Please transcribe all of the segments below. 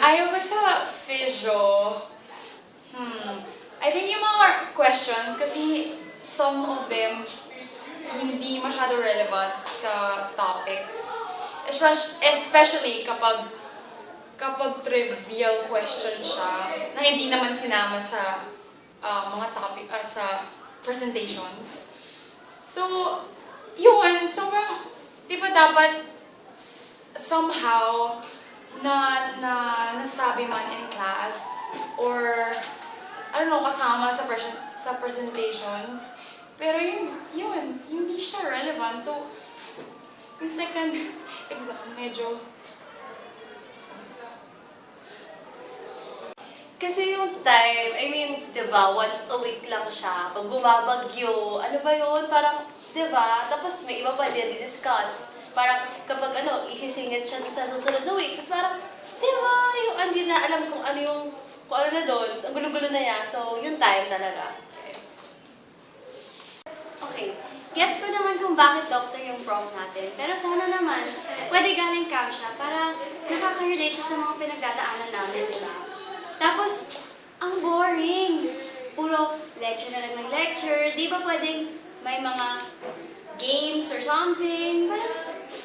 Ayaw ko sa physio. I think yung mga questions, kasi some of them hindi masyado relevant sa topics. Especially kapag trivial question siya na hindi naman sinama sa mga topic, sa presentations. So, yun, sobrang, di ba dapat somehow na nasabi man in class or I don't know, kasama sa presentations. Pero yun, hindi siya relevant. So, yung second exam, medyo... Kasi yung time, I mean, di ba, once a week lang siya. Pag gumabagyo, ano ba yun? Parang, di ba? Tapos may iba pa din discuss. Parang kapag isisingit siya sa susunod na week. Tapos parang, di ba? Yung hindi na alam kung ano na doon. Ang gulo-gulo na yan. So, yung time talaga. Okay. Gets ko naman kung bakit doctor yung prof natin. Pero sana naman, pwede galing cam siya para nakaka-relate siya sa mga pinagdadaanan namin, di ba? Tapos, ang boring. Puro lecture na lang ng lecture. Di ba pwedeng may mga games or something? Parang,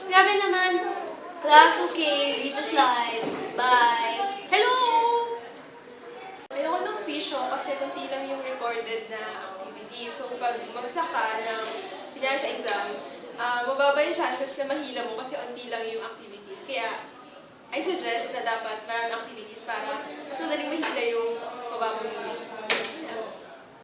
grabe naman. Class, okay. Read the slides. Bye. Hello! Ayoko ng physio kasi kunti lang yung recorded na activity. So, pag magsaka ng, kunyari sa exam, mababa yung chances na mahila mo kasi unti lang yung activities. Kaya, I suggest na dapat maraming activities para mas madaling mahila yung mababa yung